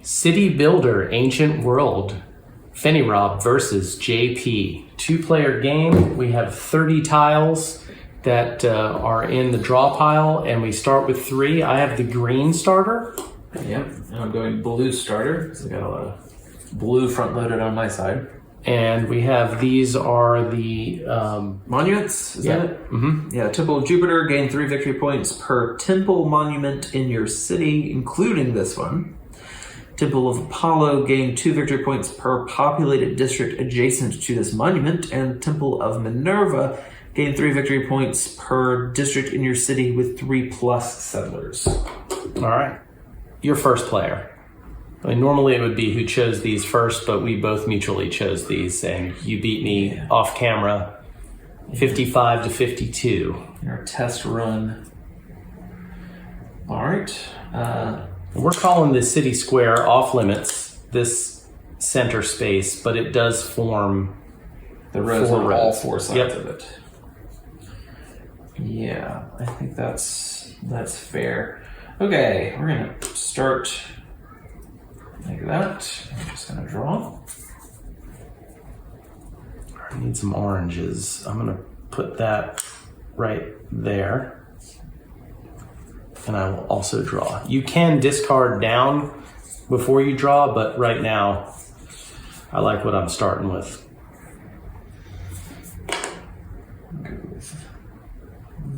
City Builder, Ancient World, fenirob versus JP. 2-player game. We have 30 tiles that are in the draw pile, and we start with 3. I have the green starter. Yep, and I'm going blue starter, because I got a lot of blue front loaded on my side. And we have, these are the... monuments, is that it? Mm-hmm. Yeah, Temple of Jupiter, gain 3 victory points per temple monument in your city, including this one. Temple of Apollo, gain 2 victory points per populated district adjacent to this monument. And Temple of Minerva, gain 3 victory points per district in your city with 3+ settlers. All right. You're first player. I mean, normally it would be who chose these first, but we both mutually chose these, and you beat me off camera 55 to 52. Your test run. All right. We're calling this city square off limits, this center space, but it does form the rows 4 on rows. all 4 sides of it. Yeah, I think that's fair. Okay, we're gonna start like that. I'm just gonna draw. I need some oranges. I'm gonna put that right there. And I will also draw. You can discard down before you draw, but right now I like what I'm starting with. Go with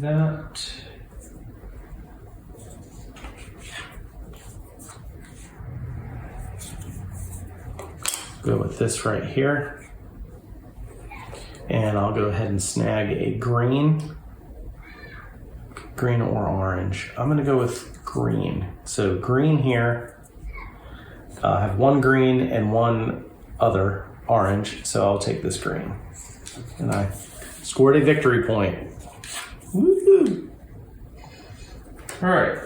that. Go with this right here. And I'll go ahead and snag a green or orange. I'm gonna go with green. So green here. I have 1 green and 1 other orange, so I'll take this green. And I scored a victory point. Woo-hoo. All right.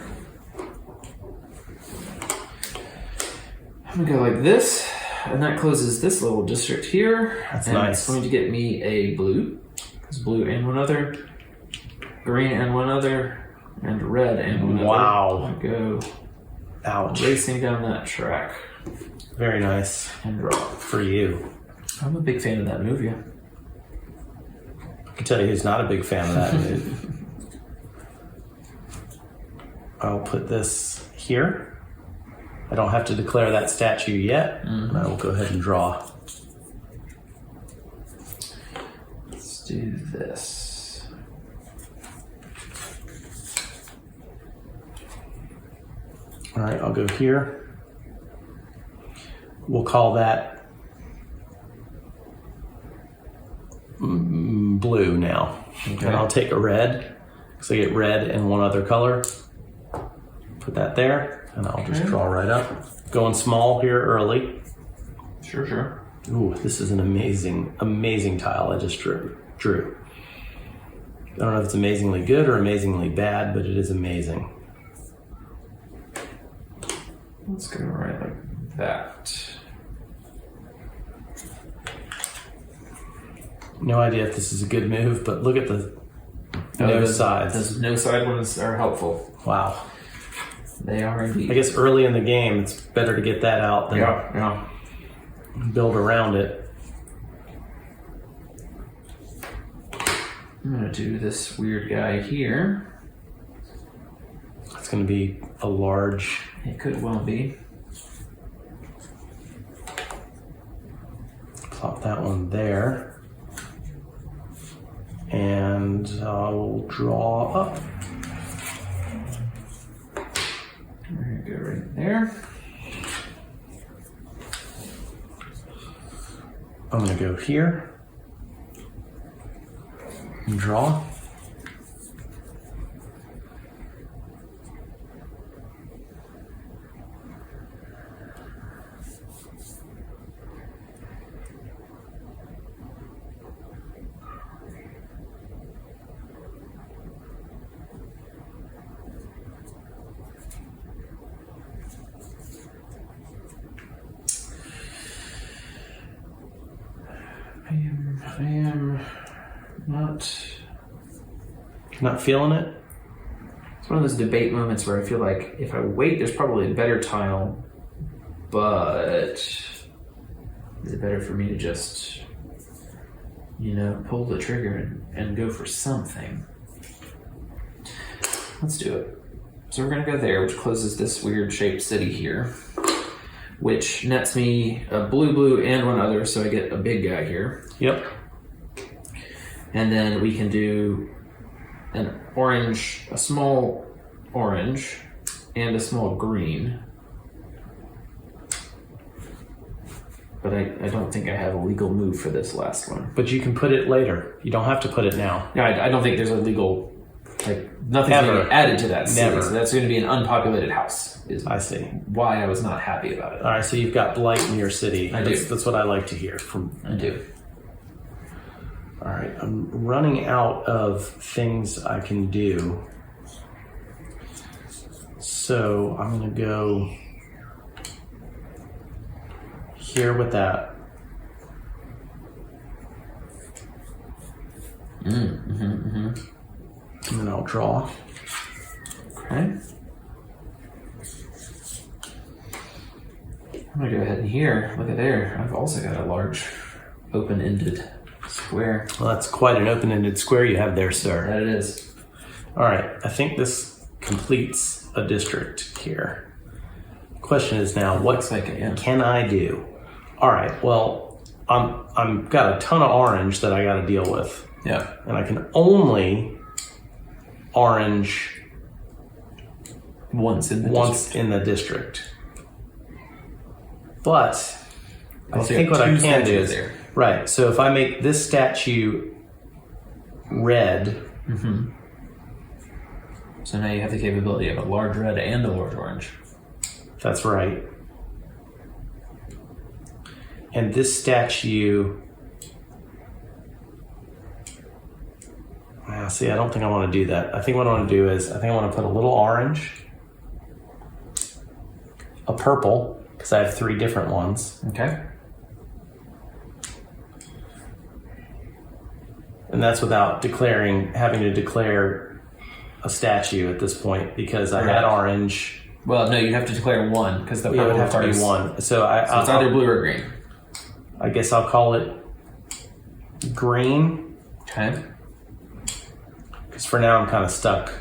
I'm gonna go like this. And that closes this little district here. That's and nice. It's going to get me a blue. It's blue and 1 other, green and 1 other, and red and 1 other. Wow. I'll go Ouch. racing down that track. Very nice. And draw. For you. I'm a big fan of that movie. I can tell you who's not a big fan of that movie. I'll put this here. I don't have to declare that statue yet. And I will go ahead and draw. Let's do this. All right, I'll go here. We'll call that blue now. Okay. And I'll take a red, because I get red and 1 other color. Put that there. And I'll just draw right up. Going small here early. Sure. Ooh, this is an amazing tile I just drew. I don't know if it's amazingly good or amazingly bad, but it is amazing. Let's go right like that. No idea if this is a good move, but look at the no sides. Those no side ones are helpful. Wow. They are indeed. I guess early in the game, it's better to get that out than build around it. I'm gonna do this weird guy here. It's going to be a large... It could well be. Plop that one there. And I'll draw up. We're gonna go right there. I'm going to go here and draw. I am not feeling it. It's one of those debate moments where I feel like if I wait, there's probably a better tile but is it better for me to just, pull the trigger and go for something? Let's do it. So we're going to go there, which closes this weird shaped city here, which nets me a blue, and one other, so I get a big guy here. Yep. And then we can do an orange, a small orange, and a small green. But I don't think I have a legal move for this last one. But you can put it later. You don't have to put it now. No, I don't think there's a legal, nothing's going to be added to that city. Never. So that's going to be an unpopulated house. I see. Why I was not happy about it. All right, so you've got blight in your city. I do. That's what I like to hear from. I do. All right, I'm running out of things I can do. So I'm going to go here with that. And then I'll draw. Okay. I'm going to go ahead and here. Look at there. I've also got a large open-ended square. Well, that's quite an open-ended square you have there, sir. That it is. All right, I think this completes a district here. Question is now, what Looks like it, yeah. can I do? All right, well, I'm got a ton of orange that I got to deal with, Yeah. and I can only orange Once in the district. But I Also, think you have what I two can do statues is there. right. So if I make this statue red. So now you have the capability of a large red and a large orange. That's right. And this statue... see, I don't think I want to do that. I think what I want to do is, I think I want to put a little orange, a purple, because I have 3 different ones. Okay. And that's without having to declare a statue at this point, because I had orange. Well, no, you have to declare one, because the It purple would have to be parts- one. So it's either blue or green. I guess I'll call it green, Okay. because for now I'm kind of stuck.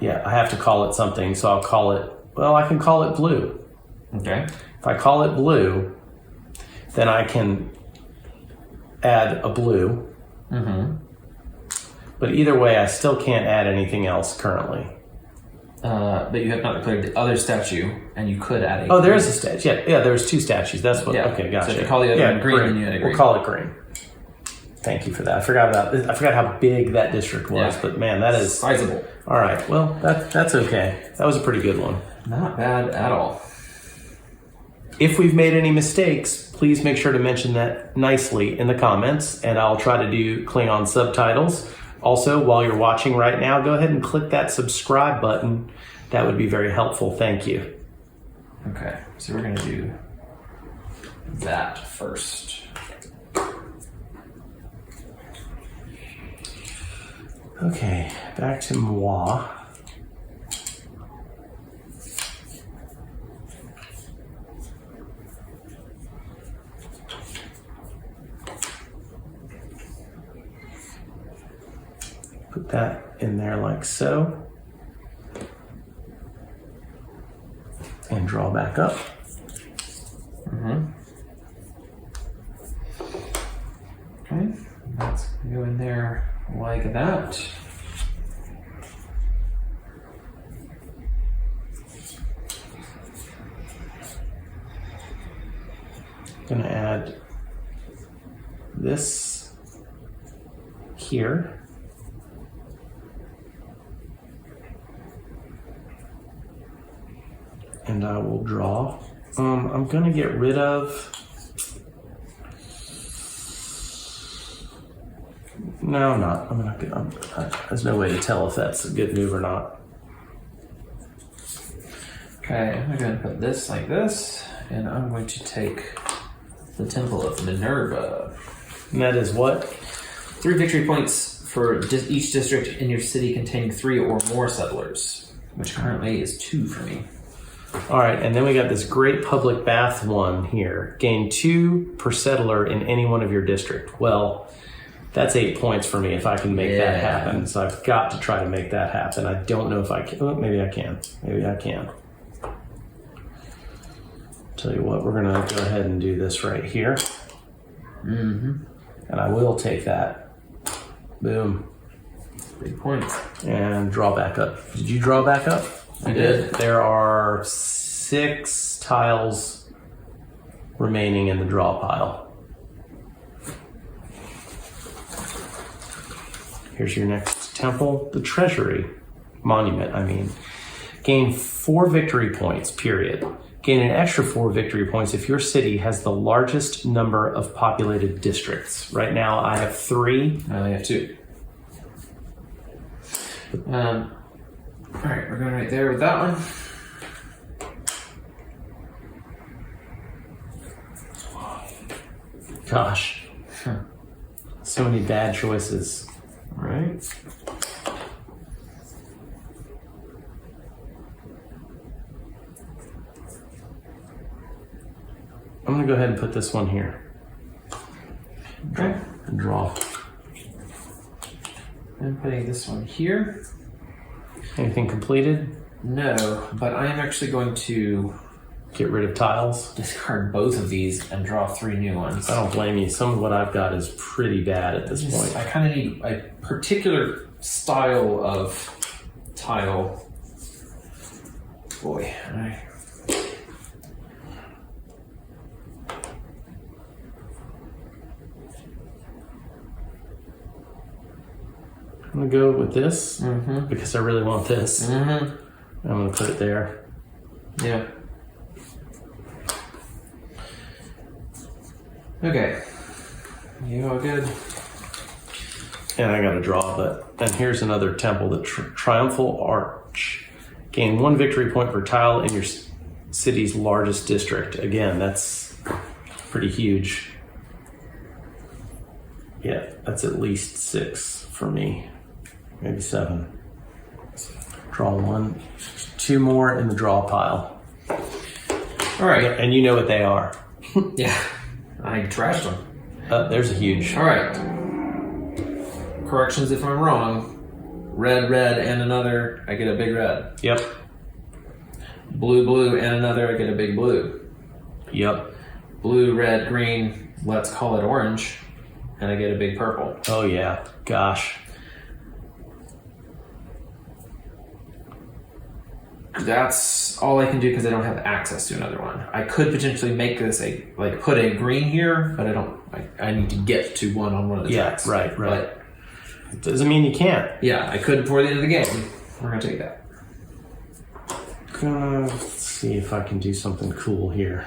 Yeah, I have to call it something, so I'll call it, I can call it blue. Okay. If I call it blue, then I can add a blue. But either way, I still can't add anything else currently. But you have not declared the other statue, and you could add a Oh, there is a statue. Yeah, there's 2 statues. That's what. Yeah. Okay, gotcha. So if you call the other one green, then you add a green. We'll call it green. Thank you for that. I forgot how big that district was, Yeah. but man, that is sizable. all right. Well, that's okay. That was a pretty good one. Not bad at all. If we've made any mistakes, please make sure to mention that nicely in the comments, and I'll try to do Klingon subtitles. Also, while you're watching right now, go ahead and click that subscribe button. That would be very helpful. Thank you. Okay, so we're going to do that first. Okay, back to moi. Put that in there like so. And draw back up. Okay, let's go in there like that. Gonna add this here. And I will draw. I'm gonna get rid of. No, I'm not. There's no way to tell if that's a good move or not. Okay, I'm going to put this like this, and I'm going to take the Temple of Minerva. And that is what? 3 victory points for each district in your city containing 3 or more settlers, which currently is 2 for me. All right, and then we got this great public bath one here. Gain 2 per settler in any one of your district. Well, that's 8 points for me if I can make that happen. So I've got to try to make that happen. I don't know if I can. Oh, maybe I can. Maybe I can. Tell you what, we're going to go ahead and do this right here. Mm-hmm. And I will take that. Boom. Big points. And draw back up. Did you draw back up? I did. There are 6 tiles remaining in the draw pile. Here's your next temple, the treasury monument, I mean. Gain 4 victory points, period. Gain an extra 4 victory points if your city has the largest number of populated districts. Right now I have 3. I only have 2. All right, we're going right there with that one. Gosh. So many bad choices. All right. I'm going to go ahead and put this one here. Okay. And draw. I'm putting this one here. Anything completed? No, but I am actually going to Get rid of tiles? discard both of these and draw 3 new ones. I don't blame you. Some of what I've got is pretty bad at this point. I kind of need a particular style of tile. Boy, I'm going to go with this Mm-hmm. because I really want this. Mm-hmm. I'm going to put it there. Yeah. Okay. You all good? And I got to draw, and here's another temple, the Triumphal Arch. Gain 1 victory point per tile in your city's largest district. Again, that's pretty huge. Yeah, that's at least 6 for me. Maybe 7. Draw 1. 2 more in the draw pile. All right. And you know what they are. Yeah. I trashed them. There's a huge. All right. Corrections if I'm wrong. Red, red, and another, I get a big red. Yep. Blue, blue, and another, I get a big blue. Yep. Blue, red, green, let's call it orange, and I get a big purple. Oh, yeah. Gosh. That's all I can do because I don't have access to another one. I could potentially make this put a green here, but I need to get to one on one of the tracks. Right. But It doesn't mean you can't. yeah, I could before the end of the game. We're gonna take that. Let's see if I can do something cool here.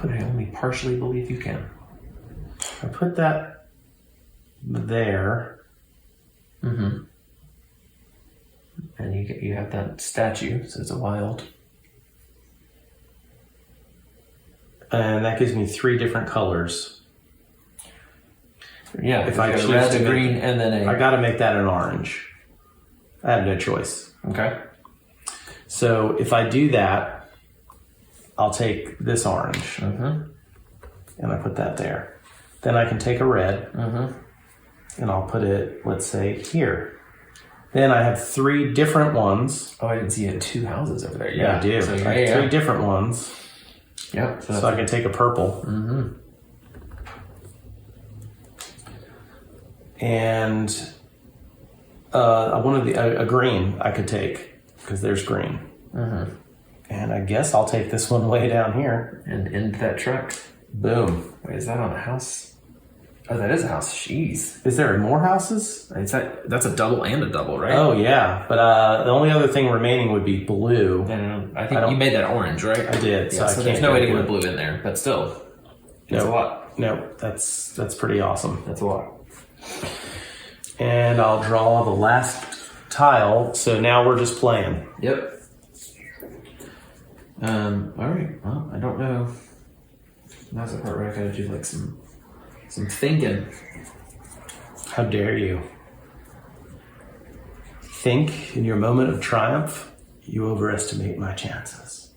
I only partially believe you can. I put that there. Mm-hmm. And you have that statue, so it's a wild. And that gives me 3 different colors. Yeah, If I got a choose red, to a make green, it- and then I gotta make that an orange. I have no choice. Okay. So if I do that, I'll take this orange Mm-hmm. and I put that there. Then I can take a red Mm-hmm. and I'll put it, let's say, here. Then I have 3 different ones. Oh, I didn't see you had 2 houses over there. Yeah, I do. So, I have 3 different ones. Yep. So I can take a purple. Mm-hmm. And a green I could take because there's green. Mm-hmm. And I guess I'll take this one way down here. And end that truck. Boom. Wait, is that on a house? Oh, that is a house. Jeez. Is there more houses? That's a double and a double, right? Oh, yeah. But the only other thing remaining would be blue. No. I think you made that orange, right? I did. Yeah, so there's no way to get a blue in there, but still. That's a lot. No, that's pretty awesome. That's a lot. And I'll draw the last tile. So now we're just playing. Yep. All right. Well, I don't know. That's the part where I gotta do like some thinking. How dare you? think in your moment of triumph, you overestimate my chances.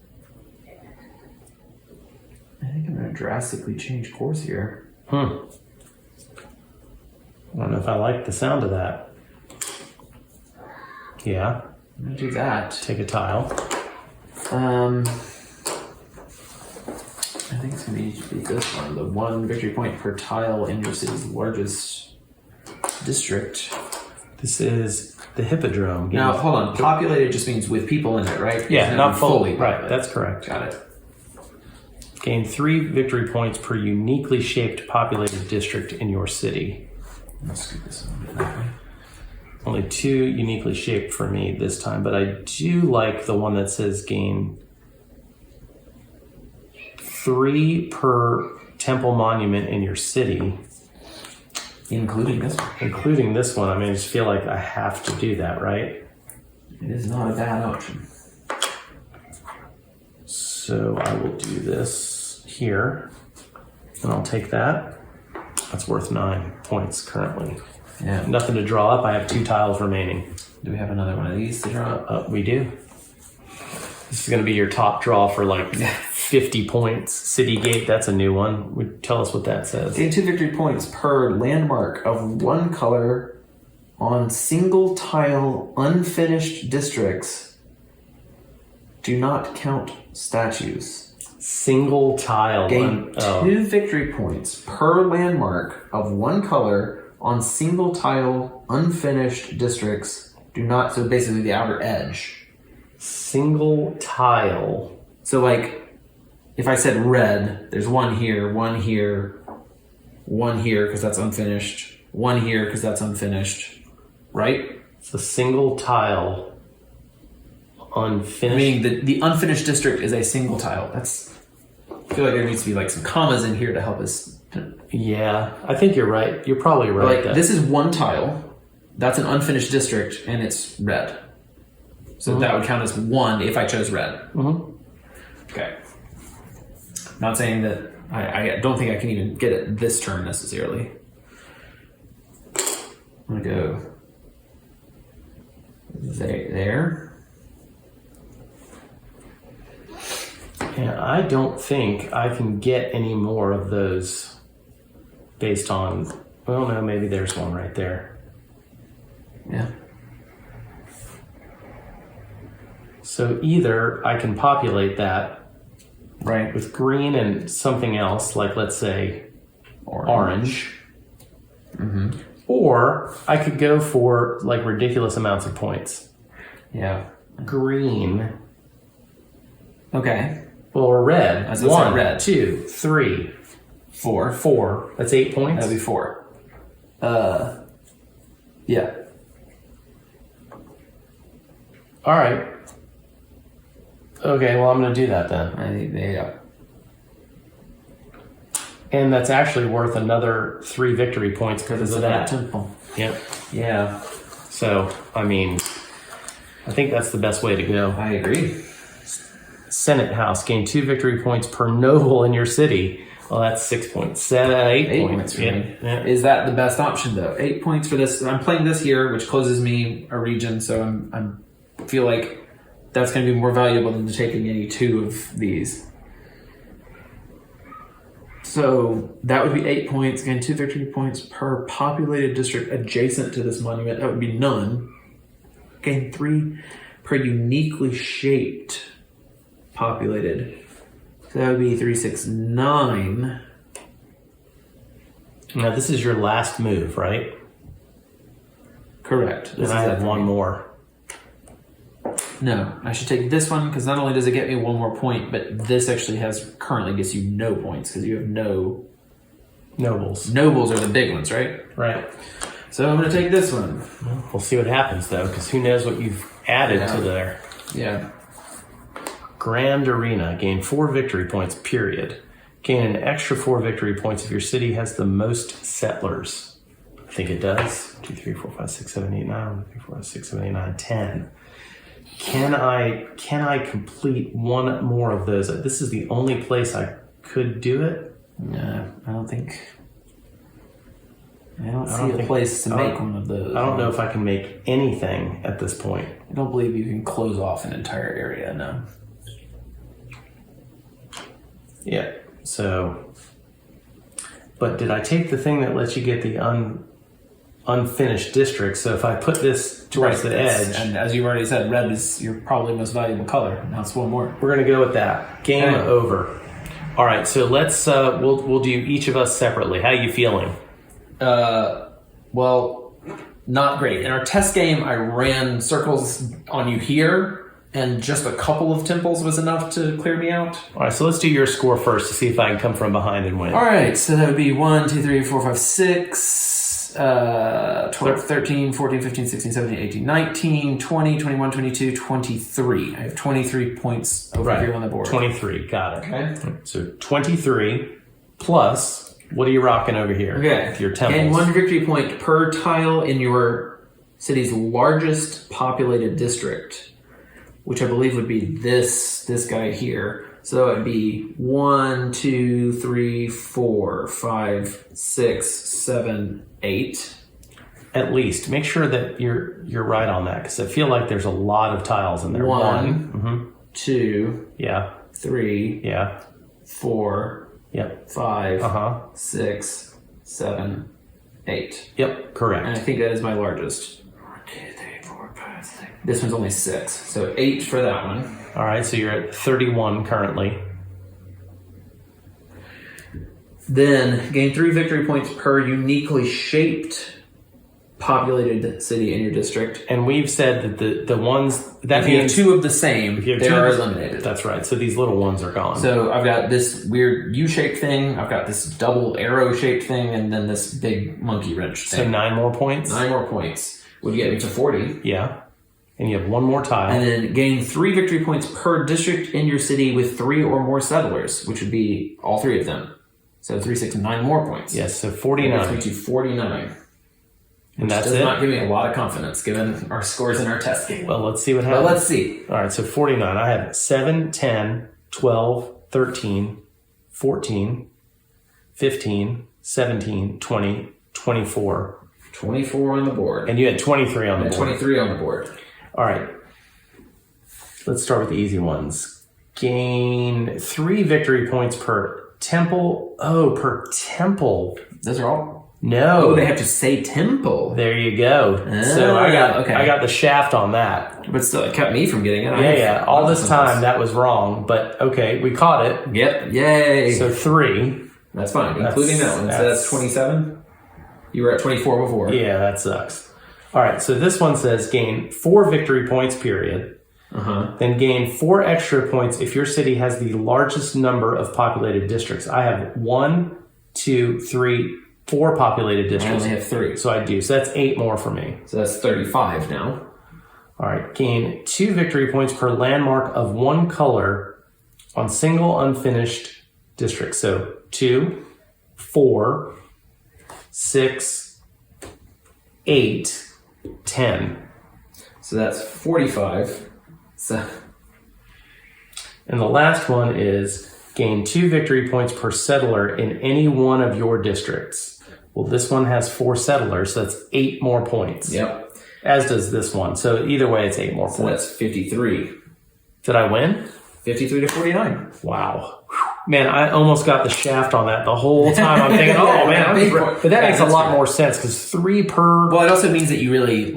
I think I'm going to drastically change course here. I don't know if I like the sound of that. Yeah. I'm going to do that. Take a tile. I think it's going to be this one. The 1 victory point per tile in your city's largest district. This is the Hippodrome. Now, hold on. Populated just means with people in it, right? Yeah, not fully. Right, populated. that's correct. Got it. Gain 3 victory points per uniquely shaped populated district in your city. Let's scoop this one that way. Only 2 uniquely shaped for me this time, but I do like the one that says gain 3 per temple monument in your city. Including this one. Including this one. I mean, I just feel like I have to do that, right? It is not a bad option. So I will do this here, and I'll take that. That's worth 9 points currently. Yeah. Nothing to draw up. I have 2 tiles remaining. Do we have another one of these to draw up? We do. This is going to be your top draw for like 50 points. City Gate, that's a new one. Tell us what that says. Gain 2 victory points per landmark of 1 color on single tile unfinished districts. Do not count statues. Single tile. Gain 2 victory points per landmark of 1 color on single tile unfinished districts. Do not, so basically the outer edge. Single tile. So like, if I said red, there's 1 here, 1 here, 1 here because that's unfinished, 1 here because that's unfinished, right? It's a single tile unfinished. Meaning the unfinished district is a single tile. I feel like there needs to be like some commas in here to help us. Yeah, I think you're right. You're probably right. Like this is 1 tile. That's an unfinished district and it's red. So that would count as 1 if I chose red. Okay. Not saying that I don't think I can even get it this turn necessarily. I'm gonna go there. And I don't think I can get any more of those based on, well, no, maybe there's one right there. Yeah. So either I can populate that Right. with green and something else, like let's say orange. Or I could go for like ridiculous amounts of points. Yeah. Green. Okay. Well, or red. As I said, 1, red. 2, 3, 4. 4. That's 8 points. That'd be 4. Yeah. All right. Okay, well, I'm going to do that then. Yeah. And that's actually worth another 3 victory points because of that. Temple. Yep. Yeah. So, I mean, I think that's the best way to go. I agree. Senate House, gain 2 victory points per noble in your city. Well, that's 6 points. 8 points. For Yeah. me. Yeah. Is that the best option though? 8 points for this. I'm playing this here, which closes me a region, so I'm feel like that's going to be more valuable than taking any 2 of these. So that would be 8 points. Gain 2 victory points per populated district adjacent to this monument. That would be none. Gain 3 per uniquely shaped populated. So that would be 3, 6, 9. Now, this is your last move, right? Correct. And I have 1 more. No, I should take this one because not only does it get me 1 more point, but this actually currently gets you no points because you have no nobles. Nobles are the big ones, right? Right. So I'm going to take this one. We'll see what happens though, because who knows what you've added to there. Yeah. Grand Arena, gain 4 victory points, period. Gain an extra 4 victory points if your city has the most settlers. I think it does. 2, 3, 4, 5, 6, 7, 8, 9. 1, 2, 3, 4, 5, 6, 7, 8, 9, 10. Can I complete 1 more of those? This is the only place I could do it. No, I don't think. I don't see a place to make one of those. I don't know if I can make anything at this point. I don't believe you can close off an entire area, no. Yeah, so... But did I take the thing that lets you get the unfinished district? So if I put this towards the edge... And as you've already said, red is your probably most valuable color. Now it's one more. We're going to go with that. Game over. All right, so let's... we'll do each of us separately. How are you feeling? Well, not great. In our test game, I ran circles on you here, and just a couple of temples was enough to clear me out. All right, so let's do your score first to see if I can come from behind and win. All right, so that would be 1, 2, 3, 4, 5, 6, 12, 13, 14, 15, 16, 17, 18, 19, 20, 21, 22, 23. I have 23 points over here on the board. 23, got it. Okay. So 23 plus... What are you rocking over here? Okay. With your temples. Gain 1 victory point per tile in your city's largest populated district, which I believe would be this guy here. So it'd be 1, 2, 3, 4, 5, 6, 7, 8. At least. Make sure that you're right on that, because I feel like there's a lot of tiles in there. 1, 2, yeah, 3, yeah, 4, yep, 5, 6, 7, 8. Yep, correct. And I think that is my largest. 1, 2, 3, 4, 5, 6. This one's only 6, so 8 for that one. All right, so you're at 31 currently. Then gain 3 victory points per uniquely shaped populated city in your district. And we've said that the ones that If you have 2 of the same, they are eliminated. That's right. So these little ones are gone. So I've got this weird U-shaped thing, I've got this double arrow-shaped thing, and then this big monkey wrench thing. So 9 more points? 9 more points would get me to 40. Yeah. And you have 1 more tile. And then gain 3 victory points per district in your city with 3 or more settlers, which would be all 3 of them. So 3, 6, and 9 more points. Yes, so 49. That gets me to 49. And that's does it? not give me a lot of confidence given our scores in our test game. Well, let's see what happens. Well, let's see. All right, so 49. I have 7, 10, 12, 13, 14, 15, 17, 20, 24. 24 on the board. And you had 23 on the board. 23 on the board. All right. Let's start with the easy ones. Gain 3 victory points per temple. Oh, per temple. Those are all... No. Oh, they have to say temple. There you go. So I got the shaft on that. But still, it kept me from getting it. Yeah. All this time, that was wrong. But okay, we caught it. Yep. Yay. So 3. That's fine, including that one. So that's 27? You were at 24 before. Yeah, that sucks. All right, so this one says gain 4 victory points, period. Then gain 4 extra points if your city has the largest number of populated districts. I have 1, 2, 3, 4 populated districts. I only have 3. So I do. So that's 8 more for me. So that's 35 now. All right. Gain 2 victory points per landmark of 1 color on single unfinished districts. So 2, 4, 6, 8, 10. So that's 45. So. And the last one is gain 2 victory points per settler in any one of your districts. Well, this one has 4 settlers, so that's 8 more points. Yep. As does this one. So either way, it's 8 more So points. that's 53. Did I win? 53 to 49. Wow. Man, I almost got the shaft on that the whole time. I'm thinking, oh, man. But that makes a lot more sense because 3 per... Well, it also means that you really,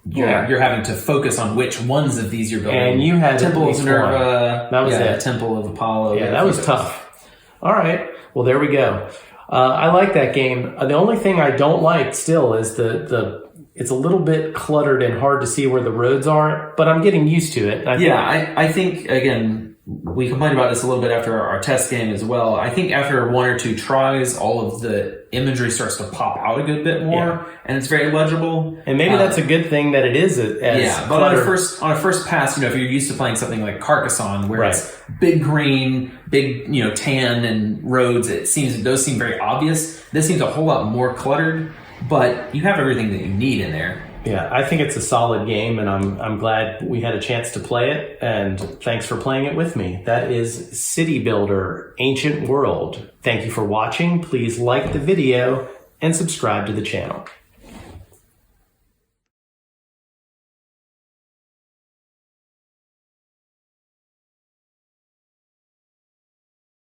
you're having to focus on which ones of these you're building. And you had Temple of Minerva. That was it. Temple of Apollo. Yeah, that was tough. All right. Well, there we go. I like that game. The only thing I don't like still is it's a little bit cluttered and hard to see where the roads are, but I'm getting used to it. I think, again, we complained about this a little bit after our test game as well. I think after 1 or 2 tries, all of the imagery starts to pop out a good bit more, and it's very legible. And maybe that's a good thing that it is as but on a first pass, if you're used to playing something like Carcassonne, where it's big green, big tan, and roads, those seem very obvious. This seems a whole lot more cluttered, but you have everything that you need in there. Yeah, I think it's a solid game, and I'm glad we had a chance to play it, and thanks for playing it with me. That is City Builder Ancient World. Thank you for watching. Please like the video and subscribe to the channel.